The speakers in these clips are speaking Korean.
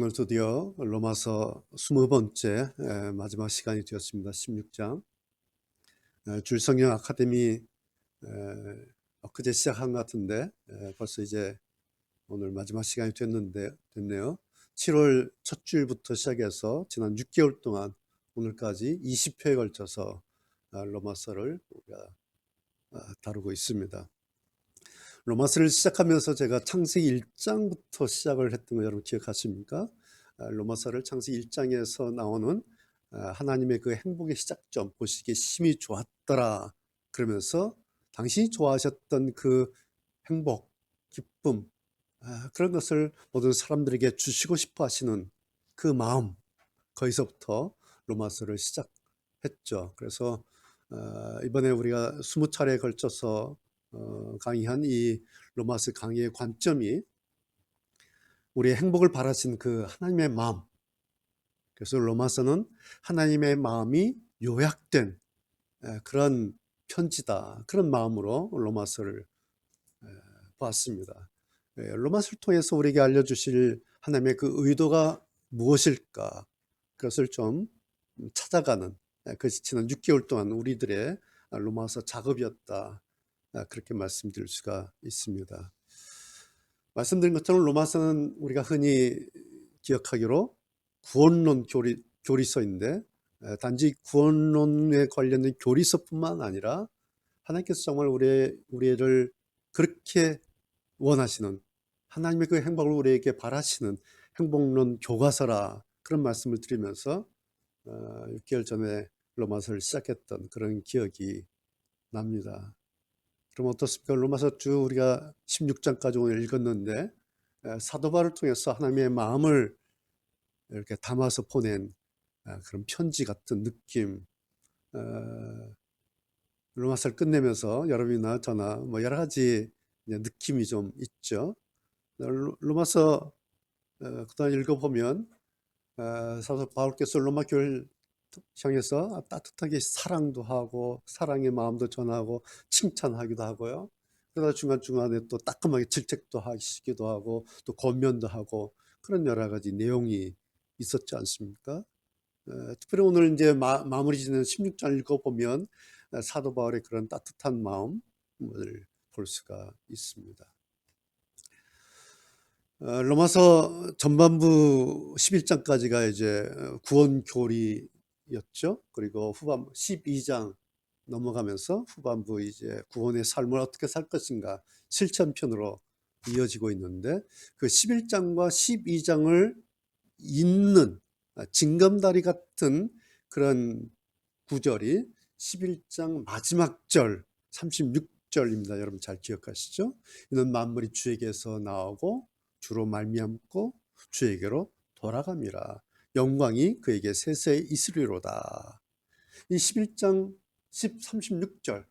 오늘 드디어 로마서 20번째 마지막 시간이 되었습니다. 16장. 줄성령 아카데미 엊그제 시작한 것 같은데 벌써 이제 오늘 마지막 시간이 됐네요. 7월 첫 주일부터 시작해서 지난 6개월 동안 오늘까지 20회에 걸쳐서 로마서를 우리가 다루고 있습니다. 로마서를 시작하면서 제가 창세기 1장부터 시작을 했던 거 여러분 기억하십니까? 로마서를 창세기 1장에서 나오는 하나님의 그 행복의 시작점 보시기에 심히 좋았더라 그러면서 당신이 좋아하셨던 그 행복, 기쁨, 그런 것을 모든 사람들에게 주시고 싶어 하시는 그 마음, 거기서부터 로마서를 시작했죠. 그래서 이번에 우리가 20차례에 걸쳐서 강의한 이 로마서 강의의 관점이 우리의 행복을 바라신 그 하나님의 마음, 그래서 로마서는 하나님의 마음이 요약된 그런 편지다, 그런 마음으로 로마서를 보았습니다. 로마서를 통해서 우리에게 알려주실 하나님의 그 의도가 무엇일까, 그것을 좀 찾아가는 그것이 지난 6개월 동안 우리들의 로마서 작업이었다, 그렇게 말씀드릴 수가 있습니다. 말씀드린 것처럼 로마서는 우리가 흔히 기억하기로 구원론 교리서인데 단지 구원론에 관련된 교리서뿐만 아니라 하나님께서 정말 우리를 그렇게 원하시는 하나님의 그 행복을 우리에게 바라시는 행복론 교과서라, 그런 말씀을 드리면서 6개월 전에 로마서를 시작했던 그런 기억이 납니다. 그럼 어떻습니까? 로마서 쭉 우리가 16장까지 오늘 읽었는데 사도 바울을 통해서 하나님의 마음을 이렇게 담아서 보낸 그런 편지 같은 느낌, 로마서를 끝내면서 여러분이나 저나 뭐 여러 가지 느낌이 좀 있죠. 로마서 그동안 읽어보면 사도 바울께서 로마 교회를 향해서 따뜻하게 사랑도 하고 사랑의 마음도 전하고 칭찬하기도 하고요. 그러다 중간중간에 또 따끔하게 질책도 하시기도 하고 또 권면도 하고 그런 여러 가지 내용이 있었지 않습니까? 특별히 오늘 이제 마무리 짓는 16장 읽어보면 사도 바울의 그런 따뜻한 마음을 볼 수가 있습니다. 로마서 전반부 11장까지가 이제 구원 교리였죠. 그리고 후반부 12장 넘어가면서 후반부 이제 구원의 삶을 어떻게 살 것인가 실천편으로 이어지고 있는데 그 11장과 12장을 잇는 징검다리 같은 그런 구절이 11장 마지막 절 36절입니다. 여러분 잘 기억하시죠? 이는 만물이 주에게서 나오고 주로 말미암고 주에게로 돌아갑니다. 영광이 그에게 세세히 있으리로다. 이 11장 36절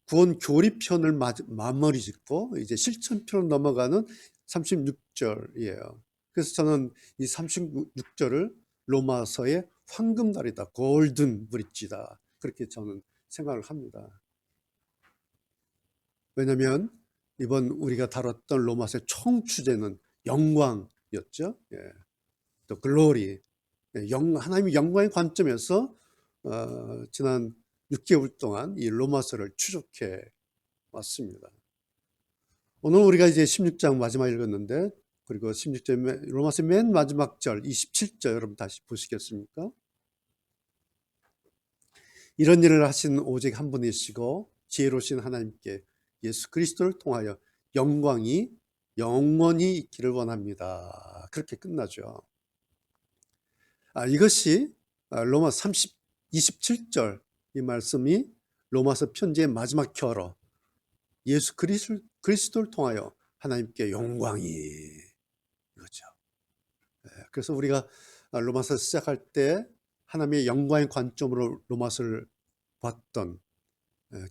구원 교리편을 마무리 짓고 이제 실천편으로 넘어가는 36절이에요. 그래서 저는 이 36절을 로마서의 황금다리다, 골든 브릿지다, 그렇게 저는 생각을 합니다. 왜냐하면 이번 우리가 다뤘던 로마서의 총 주제는 영광이었죠. 또 글로리, 하나님의 영광의 관점에서 지난 6개월 동안 이 로마서를 추적해 왔습니다. 오늘 우리가 이제 16장 마지막 읽었는데, 그리고 16장 로마서 맨 마지막 절 27절 여러분 다시 보시겠습니까? 이런 일을 하신 오직 한 분이시고 지혜로우신 하나님께 예수 그리스도를 통하여 영광이 영원히 있기를 원합니다. 그렇게 끝나죠. 이것이 로마 27절 이 말씀이 로마서 편지의 마지막 결어, 예수 그리스도를 통하여 하나님께 영광이, 이거죠. 그래서 우리가 로마서 시작할 때 하나님의 영광의 관점으로 로마서를 봤던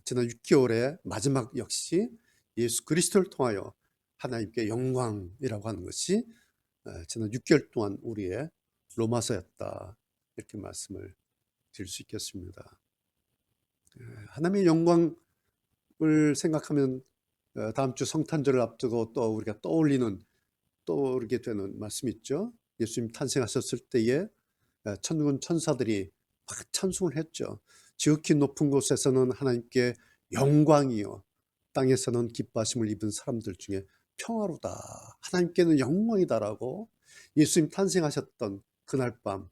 지난 6개월의 마지막 역시 예수 그리스도를 통하여 하나님께 영광이라고 하는 것이 지난 6개월 동안 우리의 로마서였다, 이렇게 말씀을 드릴 수 있겠습니다. 하나님의 영광을 생각하면 다음 주 성탄절을 앞두고 또 우리가 떠올리는 떠오르게 되는 말씀이 있죠. 예수님 탄생하셨을 때에 천군 천사들이 막 찬송을 했죠. 지극히 높은 곳에서는 하나님께 영광이요, 땅에서는 기뻐하심을 입은 사람들 중에 평화로다, 하나님께는 영광이다라고 예수님 탄생하셨던 그날 밤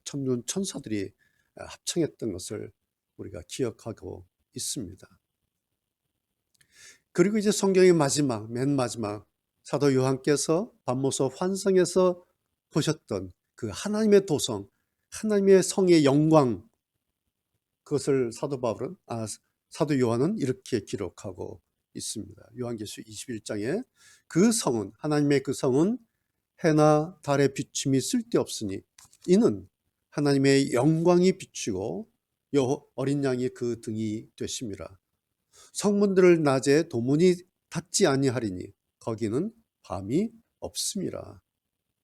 천군 천사들이 합창했던 것을 우리가 기억하고 있습니다. 그리고 이제 성경의 마지막, 맨 마지막, 사도 요한께서 밤모서 환상에서 보셨던 그 하나님의 도성, 하나님의 성의 영광, 그것을 사도 요한은 이렇게 기록하고 있습니다. 요한계시록 21장에 그 성은, 하나님의 그 성은 해나 달의 비춤이 쓸데없으니 이는 하나님의 영광이 비추고 어린 양이 그 등이 되심이라. 성문들을 낮에 도문이 닫지 아니하리니 거기는 밤이 없음이라.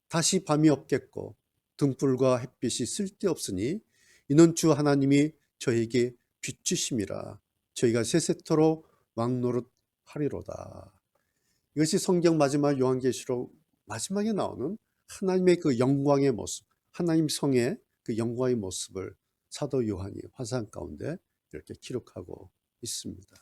다시 밤이 없겠고 등불과 햇빛이 쓸데없으니 이는 주 하나님이 저에게 비추심이라. 저희가 세세토록 왕노릇하리로다. 이것이 성경 마지막 요한계시록 마지막에 나오는 하나님의 그 영광의 모습, 하나님 성의 그 영광의 모습을 사도 요한이 환상 가운데 이렇게 기록하고 있습니다.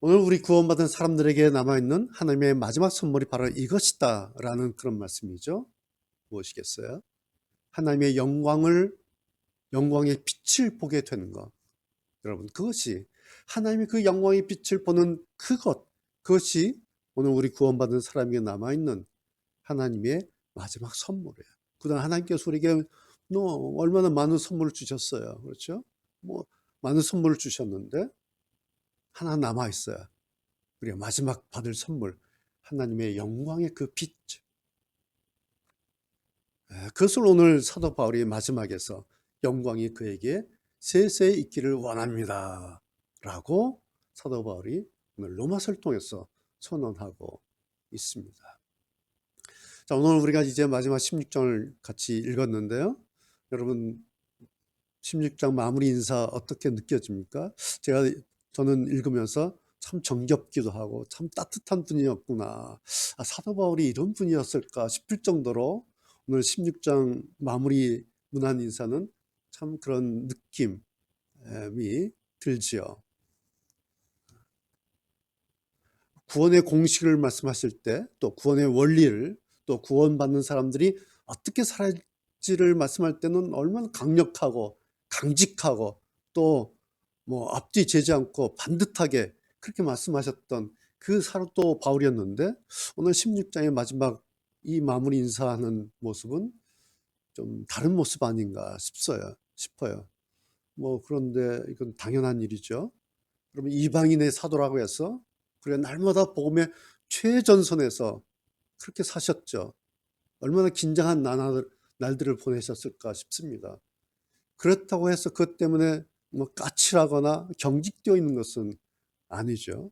오늘 우리 구원받은 사람들에게 남아있는 하나님의 마지막 선물이 바로 이것이다 라는 그런 말씀이죠. 무엇이겠어요? 하나님의 영광의 빛을 보게 되는 것. 여러분, 그것이 하나님의 그 영광의 빛을 보는 그것이 오늘 우리 구원받은 사람에게 남아있는 하나님의 마지막 선물이에요. 그동안 하나님께서 우리에게 얼마나 많은 선물을 주셨어요. 그렇죠? 많은 선물을 주셨는데 하나 남아있어요. 우리가 마지막 받을 선물, 하나님의 영광의 그 빛. 그것을 오늘 사도 바울이 마지막에서 영광이 그에게 세세 있기를 원합니다 라고 사도 바울이 오늘 로마서를 통해서 선언하고 있습니다. 자, 오늘 우리가 이제 마지막 16장을 같이 읽었는데요. 여러분, 16장 마무리 인사 어떻게 느껴집니까? 저는 읽으면서 참 정겹기도 하고 참 따뜻한 분이었구나. 사도 바울이 이런 분이었을까 싶을 정도로 오늘 16장 마무리 문안 인사는 참 그런 느낌이 들지요. 구원의 공식을 말씀하실 때, 또 구원의 원리를, 또 구원받는 사람들이 어떻게 살아야지를 말씀할 때는 얼마나 강력하고 강직하고 또 앞뒤 재지 않고 반듯하게 그렇게 말씀하셨던 그 사도 바울이었는데, 오늘 16장의 마지막 이 마무리 인사하는 모습은 좀 다른 모습 아닌가 싶어요. 그런데 이건 당연한 일이죠. 그러면 이방인의 사도라고 해서 그래 날마다 복음의 최전선에서 그렇게 사셨죠. 얼마나 긴장한 날들을 보내셨을까 싶습니다. 그렇다고 해서 그것 때문에 까칠하거나 경직되어 있는 것은 아니죠.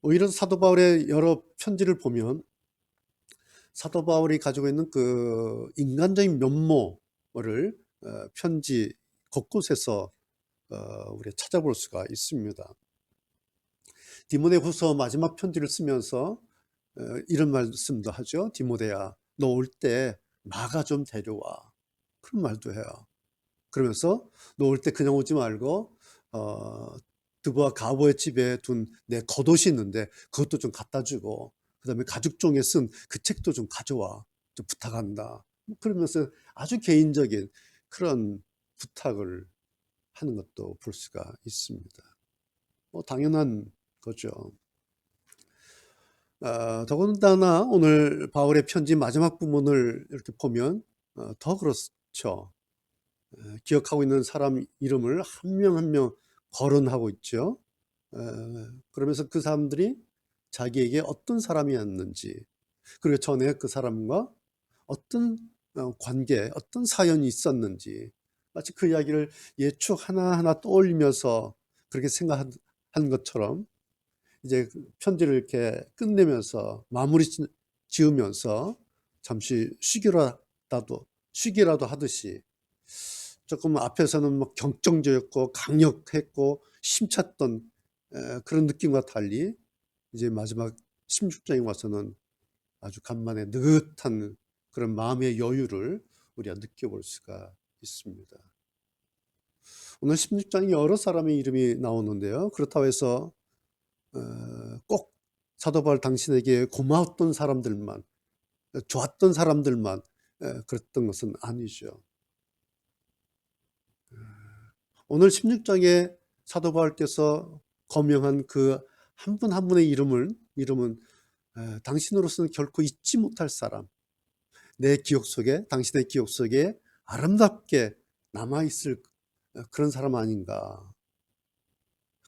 오히려 사도 바울의 여러 편지를 보면 사도 바울이 가지고 있는 그 인간적인 면모를 편지 곳곳에서 우리가 찾아볼 수가 있습니다. 디모데후서 마지막 편지를 쓰면서 이런 말씀도 하죠. 디모데야, 너 올 때 마가 좀 데려와. 그런 말도 해요. 그러면서 너 올 때 그냥 오지 말고 드보와 가보의 집에 둔 내 겉옷이 있는데 그것도 좀 갖다 주고, 그 다음에 가죽종에 쓴 그 책도 좀 가져와. 좀 부탁한다. 그러면서 아주 개인적인 그런 부탁을 하는 것도 볼 수가 있습니다. 당연한 거죠. 더군다나 오늘 바울의 편지 마지막 부분을 이렇게 보면 더 그렇죠. 기억하고 있는 사람 이름을 한 명 한 명 거론하고 있죠. 그러면서 그 사람들이 자기에게 어떤 사람이었는지, 그리고 전에 그 사람과 어떤 관계, 어떤 사연이 있었는지, 마치 그 이야기를 예축 하나하나 떠올리면서 그렇게 생각한 것처럼 이제 편지를 이렇게 끝내면서 마무리 지으면서 잠시 쉬기라도 하듯이 조금 앞에서는 경정적이었고 강력했고 힘찼던 그런 느낌과 달리 이제 마지막 16장에 와서는 아주 간만에 느긋한 그런 마음의 여유를 우리가 느껴볼 수가 있습니다. 오늘 16장에 여러 사람의 이름이 나오는데요. 그렇다고 해서 꼭 사도 바울 당신에게 고마웠던 사람들만, 좋았던 사람들만 그랬던 것은 아니죠. 오늘 16장에 사도 바울께서 거명한 그 한 분 한 분의 이름은 당신으로서는 결코 잊지 못할 사람, 내 기억 속에, 당신의 기억 속에 아름답게 남아있을 그런 사람 아닌가.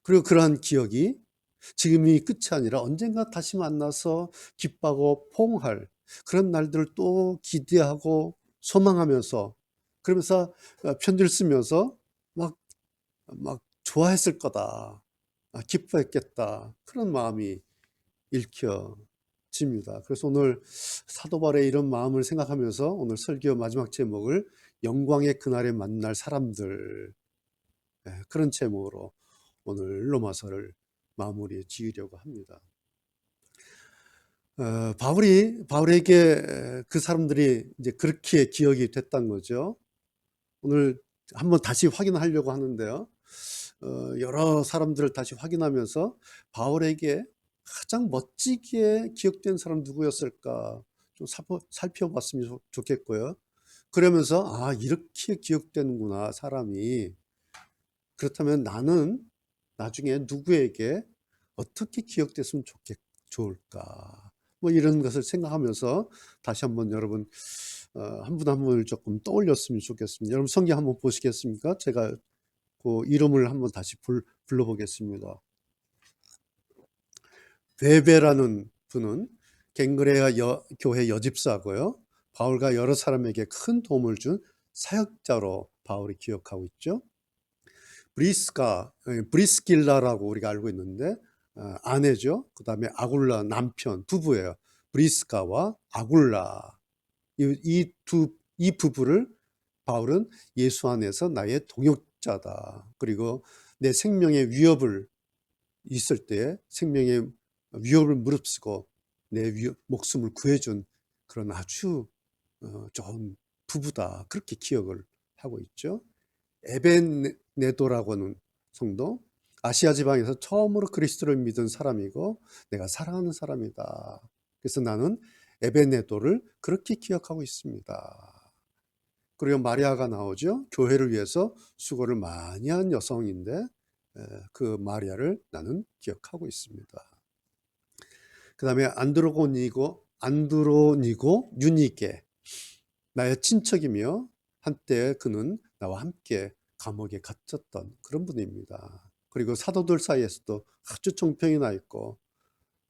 그리고 그러한 기억이 지금이 끝이 아니라 언젠가 다시 만나서 기뻐하고 포옹할 그런 날들을 또 기대하고 소망하면서, 그러면서 편지를 쓰면서 막 좋아했을 거다, 기뻐했겠다, 그런 마음이 읽혀집니다. 그래서 오늘 사도 바울의 이런 마음을 생각하면서 오늘 설교 마지막 제목을 영광의 그날에 만날 사람들, 그런 제목으로 오늘 로마서를 마무리 지으려고 합니다. 바울에게 그 사람들이 이제 그렇게 기억이 됐단 거죠. 오늘 한번 다시 확인하려고 하는데요. 여러 사람들을 다시 확인하면서 바울에게 가장 멋지게 기억된 사람 누구였을까 좀 살펴봤으면 좋겠고요. 그러면서 이렇게 기억되는구나 사람이. 그렇다면 나는 나중에 누구에게 어떻게 기억됐으면 좋을까, 뭐 이런 것을 생각하면서 다시 한번 여러분 한 분 한 분을 조금 떠올렸으면 좋겠습니다. 여러분 성경 한번 보시겠습니까? 제가 그 이름을 한번 다시 불러보겠습니다. 베베라는 분은 갱그레아 교회 여집사고요. 바울과 여러 사람에게 큰 도움을 준 사역자로 바울이 기억하고 있죠. 브리스길라라고 우리가 알고 있는데 아내죠. 그 다음에 아굴라 남편, 부부예요. 브리스가와 아굴라, 이 부부를 바울은 예수 안에서 나의 동역자다. 그리고 내 생명의 위협을 있을 때 생명의 위협을 무릅쓰고 내 목숨을 구해준 그런 아주 좋은 부부다. 그렇게 기억을 하고 있죠. 에벤네도라고 하는 성도, 아시아 지방에서 처음으로 그리스도를 믿은 사람이고 내가 사랑하는 사람이다. 그래서 나는 에벤네도를 그렇게 기억하고 있습니다. 그리고 마리아가 나오죠. 교회를 위해서 수고를 많이 한 여성인데 그 마리아를 나는 기억하고 있습니다. 그 다음에 안드로니고 유니게, 나의 친척이며 한때 그는 나와 함께 감옥에 갇혔던 그런 분입니다. 그리고 사도들 사이에서도 아주 정평이 나 있고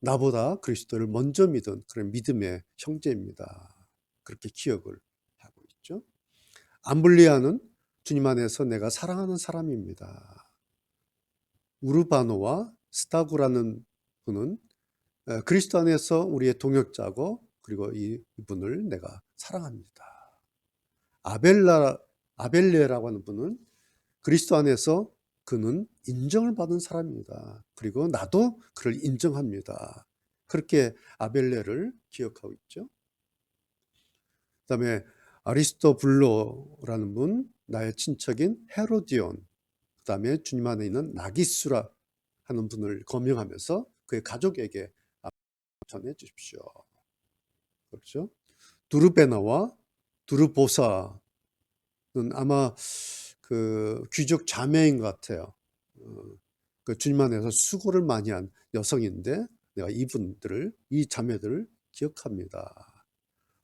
나보다 그리스도를 먼저 믿은 그런 믿음의 형제입니다. 그렇게 기억을 하고 있죠. 암블리아는 주님 안에서 내가 사랑하는 사람입니다. 우르바노와 스타구라는 분은 그리스도 안에서 우리의 동역자고 그리고 이분을 내가 사랑합니다. 아벨레라고 하는 분은 그리스도 안에서 그는 인정을 받은 사람입니다. 그리고 나도 그를 인정합니다. 그렇게 아벨레를 기억하고 있죠. 그 다음에 아리스토블로라는 분, 나의 친척인 헤로디온, 그 다음에 주님 안에 있는 나기수라 하는 분을 거명하면서 그의 가족에게 전해 주십시오. 그렇죠? 두르베나와 두르보사는 아마 그 귀족 자매인 것 같아요. 그 주님 안에서 수고를 많이 한 여성인데 내가 이 자매들을 기억합니다.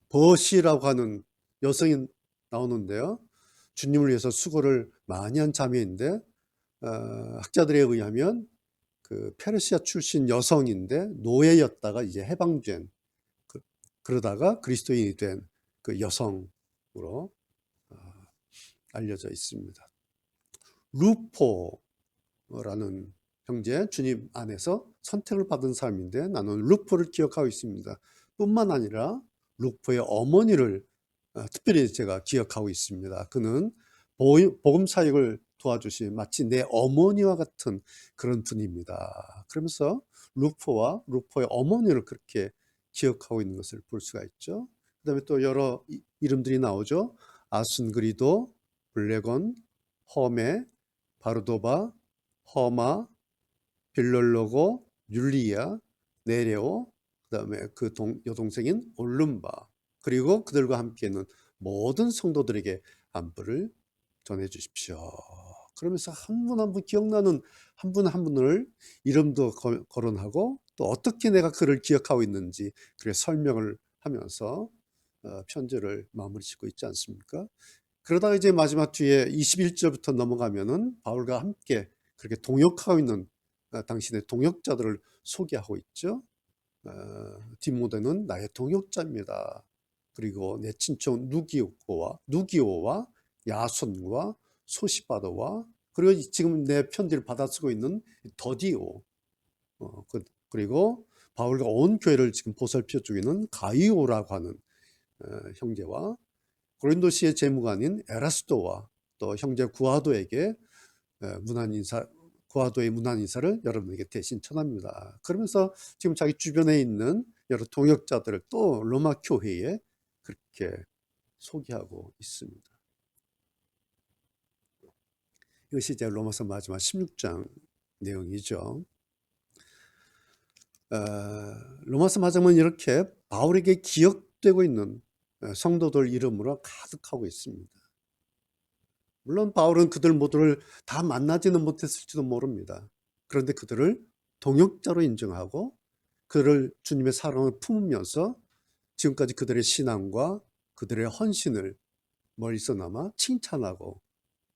버시라고 하는 여성이 나오는데요. 주님을 위해서 수고를 많이 한 자매인데 학자들에 의하면 그 페르시아 출신 여성인데 노예였다가 이제 해방된, 그러다가 그리스도인이 된 그 여성으로 알려져 있습니다. 루포라는 형제, 주님 안에서 선택을 받은 사람인데 나는 루포를 기억하고 있습니다. 뿐만 아니라 루포의 어머니를 특별히 제가 기억하고 있습니다. 그는 복음 사역을 도와주신 마치 내 어머니와 같은 그런 분입니다. 그러면서 루포의 어머니를 그렇게 기억하고 있는 것을 볼 수가 있죠. 그 다음에 또 여러 이름들이 나오죠. 아순그리도, 블레곤, 허메, 바르도바, 허마, 빌롤로고, 율리아, 네레오, 그 다음에 그 여동생인 올룸바, 그리고 그들과 함께 있는 모든 성도들에게 안부를 전해 주십시오. 그러면서 한 분 한 분 기억나는 한 분 한 분을 이름도 거론하고 또 어떻게 내가 그를 기억하고 있는지 그렇게 설명을 하면서 편지를 마무리 짓고 있지 않습니까? 그러다가 이제 마지막 뒤에 21절부터 넘어가면은 바울과 함께 그렇게 동역하고 있는 당신의 동역자들을 소개하고 있죠. 디모데는 나의 동역자입니다. 그리고 내 친척 누기오와 야손과 소시바도와 그리고 지금 내 편지를 받아 쓰고 있는 더디오, 그리고 바울과 온 교회를 지금 보살펴 주고 있는 가이오라고 하는 형제와 고린도시의 재무관인 에라스도와 또 형제 구아도에게 구아도의 문안 인사를 여러분에게 대신 전합니다. 그러면서 지금 자기 주변에 있는 여러 동역자들을 또 로마 교회에 그렇게 소개하고 있습니다. 이것이 이제 로마서 마지막 16장 내용이죠. 로마서 마지막은 이렇게 바울에게 기억되고 있는 성도들 이름으로 가득하고 있습니다. 물론 바울은 그들 모두를 다 만나지는 못했을지도 모릅니다. 그런데 그들을 동역자로 인정하고 그를 주님의 사랑을 품으면서 지금까지 그들의 신앙과 그들의 헌신을 멀리서나마 칭찬하고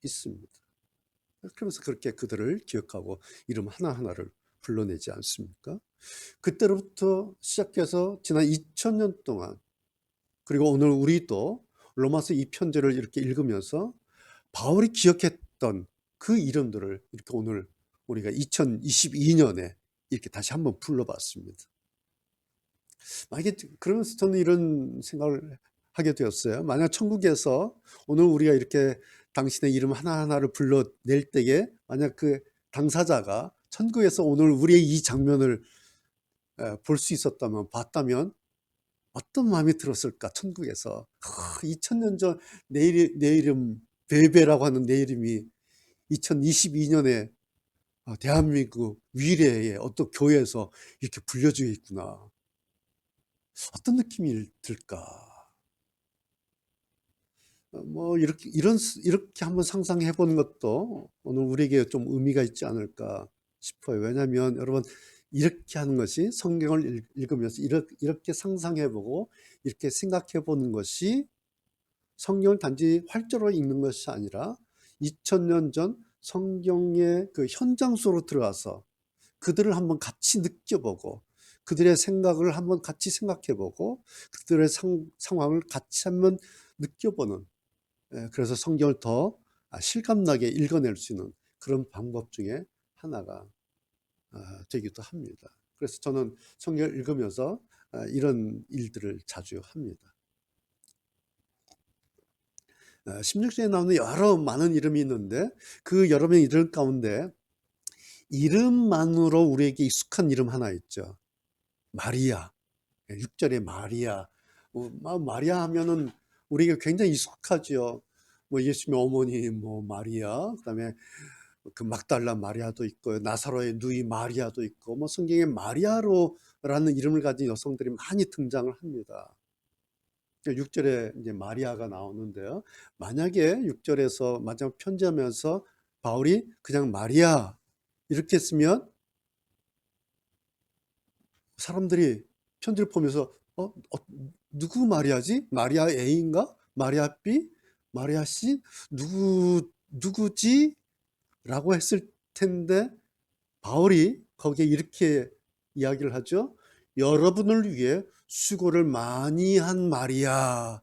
있습니다. 그러면서 그렇게 그들을 기억하고 이름 하나하나를 불러내지 않습니까? 그때로부터 시작해서 지난 2000년 동안 그리고 오늘 우리도 로마서 이 편지를 이렇게 읽으면서 바울이 기억했던 그 이름들을 이렇게 오늘 우리가 2022년에 이렇게 다시 한번 불러봤습니다. 만약에 그러면서 저는 이런 생각을 하게 되었어요. 만약 천국에서 오늘 우리가 이렇게 당신의 이름 하나하나를 불러낼 때에 만약 그 당사자가 천국에서 오늘 우리의 이 장면을 볼 수 있었다면 봤다면 어떤 마음이 들었을까 천국에서 2000년 전 내 이름 베베라고 하는 내 이름이 2022년에 대한민국 위례의 어떤 교회에서 이렇게 불려져 있구나. 어떤 느낌이 들까? 뭐 이렇게 한번 상상해 보는 것도 오늘 우리에게 좀 의미가 있지 않을까 싶어요. 왜냐하면 여러분 이렇게 하는 것이 성경을 읽으면서 이렇게 상상해 보고 이렇게 생각해 보는 것이 성경을 단지 활자로 읽는 것이 아니라 2000년 전 성경의 그 현장 속으로 들어가서 그들을 한번 같이 느껴보고 그들의 생각을 한번 같이 생각해보고 그들의 상황을 같이 한번 느껴보는, 그래서 성경을 더 실감나게 읽어낼 수 있는 그런 방법 중에 하나가 되기도 합니다. 그래서 저는 성경을 읽으면서 이런 일들을 자주 합니다. 16장에 나오는 여러 많은 이름이 있는데 그 여러 명의 이름 가운데 이름만으로 우리에게 익숙한 이름 하나 있죠. 마리아. 6절에 마리아. 마리아 하면은 우리에게 굉장히 익숙하죠. 뭐 예수님의 어머니 마리아, 그다음에 그 막달라 마리아도 있고 나사로의 누이 마리아도 있고 뭐 성경에 마리아로라는 이름을 가진 여성들이 많이 등장을 합니다. 6절에 이제 마리아가 나오는데요. 만약에 6절에서 마지막 편지하면서 바울이 그냥 마리아 이렇게 했으면 사람들이 편지를 보면서 누구 마리아지? 마리아 A인가? 마리아 B? 마리아 C? 누구지? 라고 했을 텐데 바울이 거기에 이렇게 이야기를 하죠. 여러분을 위해 수고를 많이 한 마리아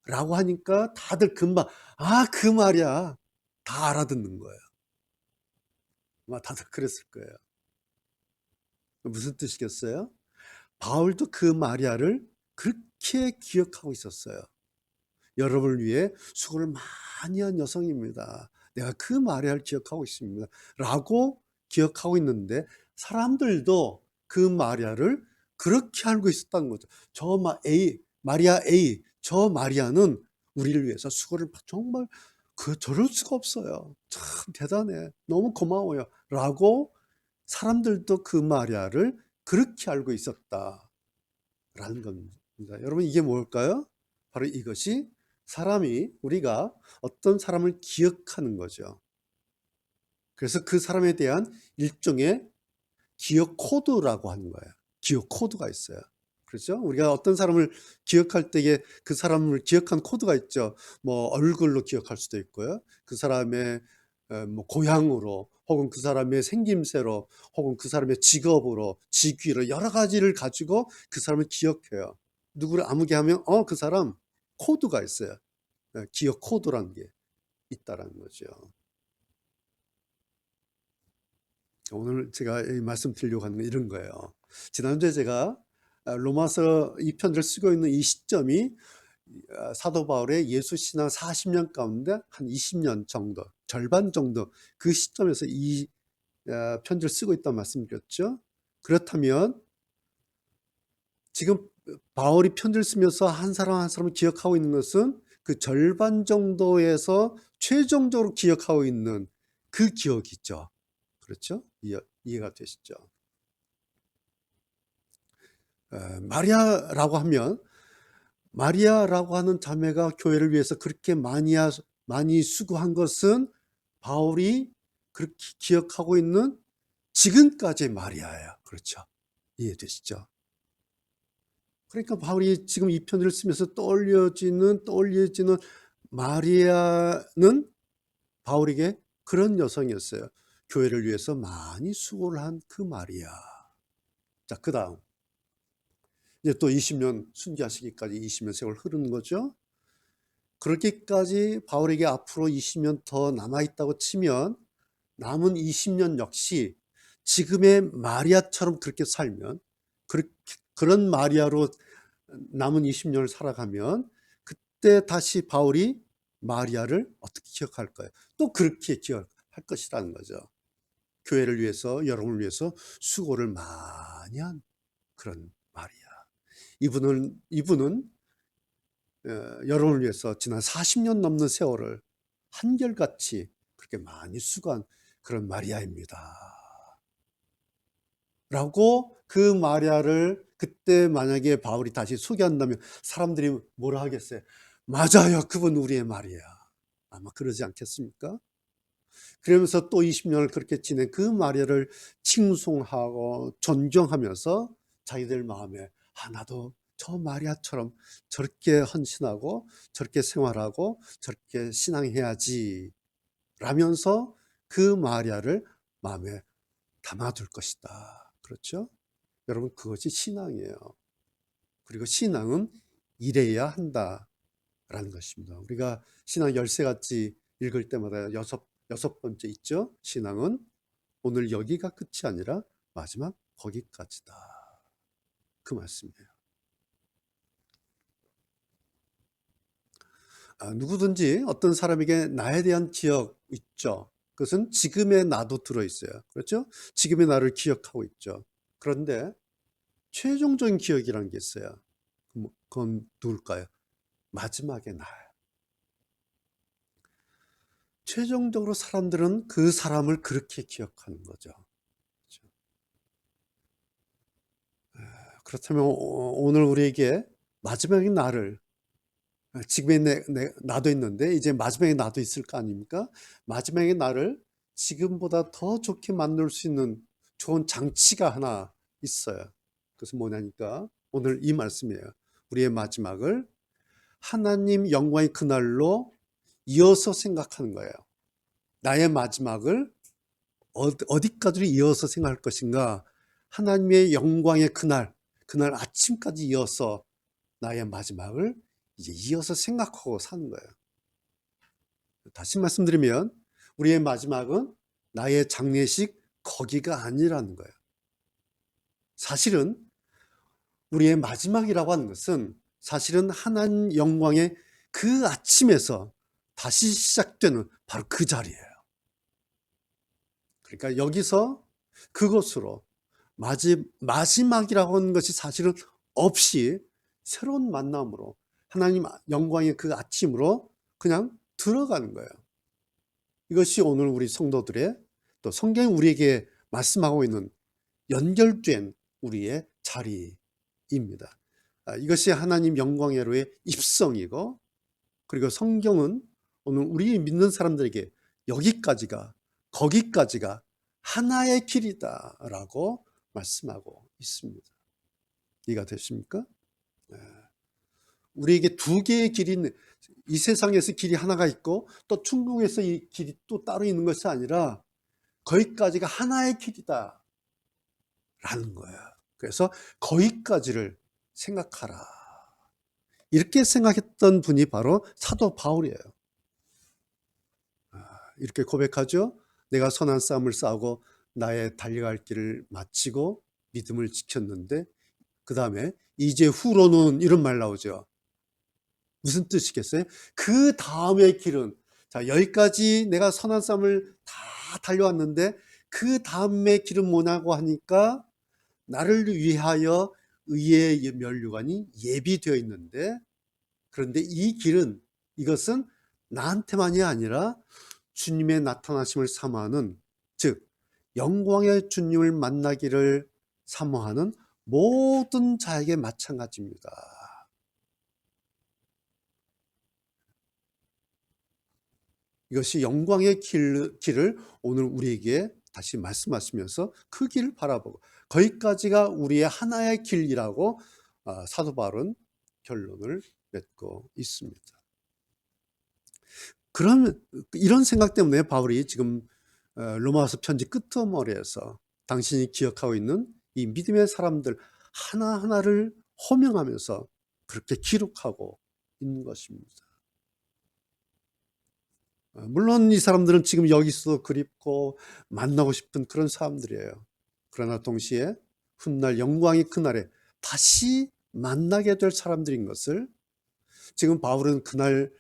라고 하니까 다들 금방 그 말이야 다 알아듣는 거예요. 아마 다들 그랬을 거예요. 무슨 뜻이겠어요? 바울도 그 마리아를 그렇게 기억하고 있었어요. 여러분을 위해 수고를 많이 한 여성입니다. 내가 그 마리아를 기억하고 있습니다. 라고 기억하고 있는데 사람들도 그 마리아를 그렇게 알고 있었다는 거죠. 마리아 A, 저 마리아는 우리를 위해서 수고를 정말 저럴 수가 없어요. 참 대단해. 너무 고마워요. 라고 사람들도 그 마리아를 그렇게 알고 있었다라는 겁니다. 여러분 이게 뭘까요? 바로 이것이 우리가 어떤 사람을 기억하는 거죠. 그래서 그 사람에 대한 일종의 기억 코드라고 하는 거예요. 기억 코드가 있어요. 그렇죠? 우리가 어떤 사람을 기억할 때에 그 사람을 기억한 코드가 있죠. 뭐 얼굴로 기억할 수도 있고요. 그 사람의 뭐 고향으로, 혹은 그 사람의 생김새로, 혹은 그 사람의 직업으로, 직위로 여러 가지를 가지고 그 사람을 기억해요. 누구를 아무게 하면 그 사람 코드가 있어요. 기억 코드라는 게 있다라는 거죠. 오늘 제가 말씀드리려고 하는 건 이런 거예요. 지난주에 제가 로마서 이 편지를 쓰고 있는 이 시점이 사도 바울의 예수 신앙 40년 가운데 한 20년 정도, 절반 정도 그 시점에서 이 편지를 쓰고 있다는 말씀드렸죠. 그렇다면 지금 바울이 편지를 쓰면서 한 사람 한 사람을 기억하고 있는 것은 그 절반 정도에서 최종적으로 기억하고 있는 그 기억이죠. 그렇죠? 이해가 되시죠? 마리아라고 하는 자매가 교회를 위해서 그렇게 많이 수고한 것은 바울이 그렇게 기억하고 있는 지금까지의 마리아예요. 그렇죠? 이해되시죠? 그러니까 바울이 지금 이 편지를 쓰면서 떠올려지는 마리아는 바울에게 그런 여성이었어요. 교회를 위해서 많이 수고를 한 그 마리아. 자, 그 다음. 이제 또 20년 순교하시기까지 20년 세월 흐르는 거죠. 그렇게까지 바울에게 앞으로 20년 더 남아있다고 치면 남은 20년 역시 지금의 마리아처럼 그렇게 살면, 그런 마리아로 남은 20년을 살아가면 그때 다시 바울이 마리아를 어떻게 기억할 거예요? 또 그렇게 기억할 것이라는 거죠. 교회를 위해서, 여러분을 위해서 수고를 많이 한 그런 마리아. 이분은 여러분을 위해서 지난 40년 넘는 세월을 한결같이 그렇게 많이 수고한 그런 마리아입니다. 라고 그 마리아를 그때 만약에 바울이 다시 소개한다면 사람들이 뭐라 하겠어요? 맞아요. 그분 우리의 마리아. 아마 그러지 않겠습니까? 그러면서 또 20년을 그렇게 지낸 그 마리아를 칭송하고 존경하면서 자기들 마음에 나도 저 마리아처럼 저렇게 헌신하고 저렇게 생활하고 저렇게 신앙해야지 라면서 그 마리아를 마음에 담아둘 것이다. 그렇죠? 여러분 그것이 신앙이에요. 그리고 신앙은 이래야 한다라는 것입니다. 우리가 신앙 열쇠같이 읽을 때마다 여섯 번째 있죠. 신앙은 오늘 여기가 끝이 아니라 마지막 거기까지다. 그 말씀이에요. 누구든지 어떤 사람에게 나에 대한 기억 있죠. 그것은 지금의 나도 들어있어요. 그렇죠? 지금의 나를 기억하고 있죠. 그런데 최종적인 기억이라는 게 있어요. 그건 누굴까요? 마지막의 날. 최종적으로 사람들은 그 사람을 그렇게 기억하는 거죠. 그렇다면 오늘 우리에게 마지막의 날을, 지금의 나도 있는데 이제 마지막에 나도 있을 거 아닙니까? 마지막의 날을 지금보다 더 좋게 만들 수 있는 좋은 장치가 하나 있어요. 그것은 뭐냐니까 오늘 이 말씀이에요. 우리의 마지막을 하나님 영광의 그날로 이어서 생각하는 거예요. 나의 마지막을 어디까지 이어서 생각할 것인가? 하나님의 영광의 그날 아침까지 이어서 나의 마지막을 이제 이어서 생각하고 사는 거예요. 다시 말씀드리면 우리의 마지막은 나의 장례식 거기가 아니라는 거예요. 사실은 우리의 마지막이라고 하는 것은 사실은 하나님 영광의 그 아침에서 다시 시작되는 바로 그 자리예요. 그러니까 여기서 그것으로 마지막이라고 하는 것이 사실은 없이 새로운 만남으로 하나님 영광의 그 아침으로 그냥 들어가는 거예요. 이것이 오늘 우리 성도들의, 또 성경이 우리에게 말씀하고 있는 연결된 우리의 자리입니다. 이것이 하나님 영광의로의 입성이고, 그리고 성경은 오늘 우리 믿는 사람들에게 여기까지가, 거기까지가 하나의 길이다라고 말씀하고 있습니다. 이해가 되십니까? 우리에게 두 개의 길이 있는, 이 세상에서 길이 하나가 있고 또 천국에서 이 길이 또 따로 있는 것이 아니라 거기까지가 하나의 길이다 라는 거예요. 그래서 거기까지를 생각하라, 이렇게 생각했던 분이 바로 사도 바울이에요. 이렇게 고백하죠. 내가 선한 싸움을 싸우고 나의 달려갈 길을 마치고 믿음을 지켰는데, 그 다음에 이제 후로는 이런 말 나오죠. 무슨 뜻이겠어요? 그 다음의 길은, 자, 여기까지 내가 선한 싸움을 다 달려왔는데 그 다음의 길은 뭐냐고 하니까, 나를 위하여 의의 면류관이 예비되어 있는데, 그런데 이 길은, 이것은 나한테만이 아니라 주님의 나타나심을 사모하는, 즉 영광의 주님을 만나기를 사모하는 모든 자에게 마찬가지입니다. 이것이 영광의 길을 오늘 우리에게 다시 말씀하시면서 그 길을 바라보고 거기까지가 우리의 하나의 길이라고 사도 바울은 결론을 맺고 있습니다. 그러면 이런 생각 때문에 바울이 지금 로마서 편지 끝머리에서 당신이 기억하고 있는 이 믿음의 사람들 하나하나를 호명하면서 그렇게 기록하고 있는 것입니다. 물론 이 사람들은 지금 여기서 그립고 만나고 싶은 그런 사람들이에요. 그러나 동시에 훗날 영광의 그날에 다시 만나게 될 사람들인 것을 지금 바울은 그날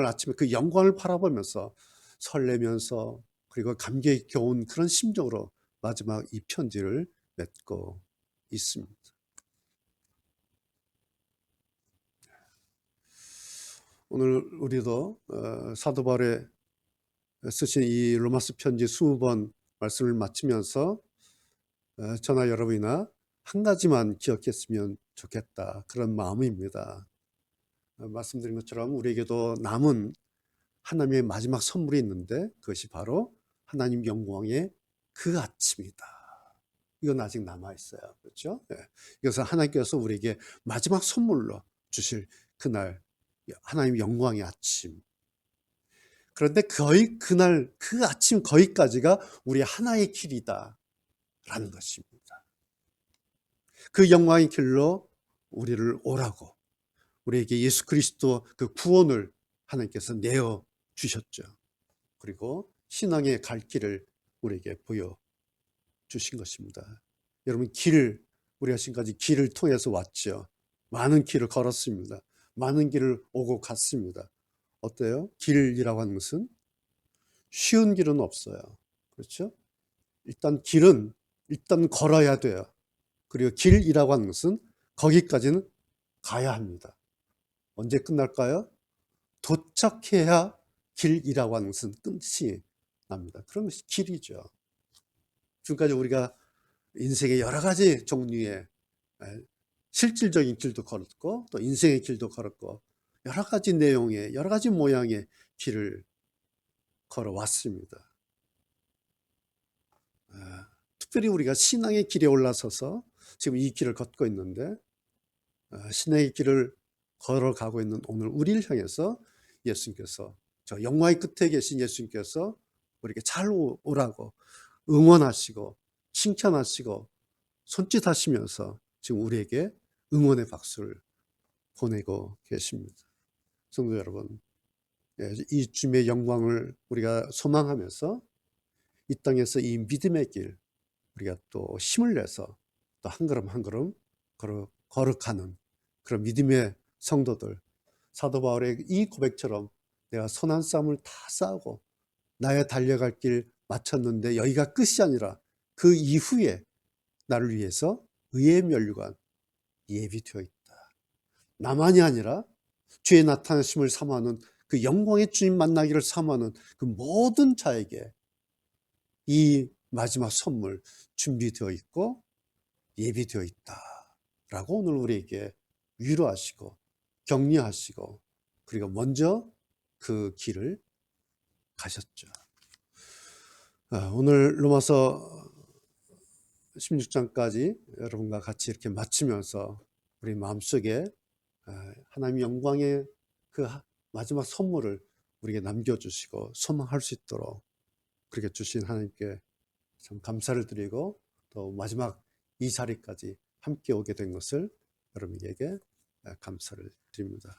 아침에 그 영광을 바라보면서 설레면서, 그리고 감격이 겨운 그런 심정으로 마지막 이 편지를 맺고 있습니다. 오늘 우리도 사도 바울의 쓰신 이 로마서 편지 20번 말씀을 마치면서 저나 여러분이나 한 가지만 기억했으면 좋겠다, 그런 마음입니다. 말씀드린 것처럼 우리에게도 남은 하나님의 마지막 선물이 있는데, 그것이 바로 하나님 영광의 그 아침이다. 이건 아직 남아있어요. 그렇죠? 네. 이것은 하나님께서 우리에게 마지막 선물로 주실 그날 하나님 영광의 아침. 그런데 거의 그날 그 아침 거기까지가 우리 하나의 길이다 라는 것입니다. 그 영광의 길로 우리를 오라고, 우리에게 예수 그리스도 그 구원을 하나님께서 내어 주셨죠. 그리고 신앙의 갈 길을 우리에게 보여 주신 것입니다. 여러분, 우리가 지금까지 길을 통해서 왔죠. 많은 길을 걸었습니다. 많은 길을 오고 갔습니다. 어때요? 길이라고 하는 것은 쉬운 길은 없어요. 그렇죠? 일단 길은 걸어야 돼요. 그리고 길이라고 하는 것은 거기까지는 가야 합니다. 언제 끝날까요? 도착해야 길이라고 하는 것은 끝이 납니다. 그런 것이 길이죠. 지금까지 우리가 인생의 여러 가지 종류의 실질적인 길도 걸었고, 또 인생의 길도 걸었고, 여러 가지 내용의, 여러 가지 모양의 길을 걸어왔습니다. 특별히 우리가 신앙의 길에 올라서서 지금 이 길을 걷고 있는데, 신앙의 길을 걸어가고 있는 오늘 우리를 향해서 예수님께서, 저 영광의 끝에 계신 예수님께서 우리에게 잘 오라고 응원하시고 칭찬하시고 손짓하시면서 지금 우리에게 응원의 박수를 보내고 계십니다. 성도 여러분, 이 주님의 영광을 우리가 소망하면서 이 땅에서 이 믿음의 길 우리가 또 힘을 내서 또 한 걸음 한 걸음 걸어가는 그런 믿음의 성도들, 사도 바울의 이 고백처럼 내가 선한 싸움을 다 싸우고 나의 달려갈 길 마쳤는데 여기가 끝이 아니라 그 이후에 나를 위해서 의의 면류관 예비되어 있다. 나만이 아니라 주의 나타나심을 사모하는 그 영광의 주님 만나기를 사모하는 그 모든 자에게 이 마지막 선물 준비되어 있고 예비되어 있다라고 오늘 우리에게 위로하시고 격려하시고 그리고 먼저 그 길을 가셨죠. 오늘 로마서 16장까지 여러분과 같이 이렇게 마치면서 우리 마음속에 하나님의 영광의 그 마지막 선물을 우리에게 남겨주시고 소망할 수 있도록 그렇게 주신 하나님께 참 감사를 드리고 또 마지막 이 자리까지 함께 오게 된 것을 여러분에게 감사를 드립니다.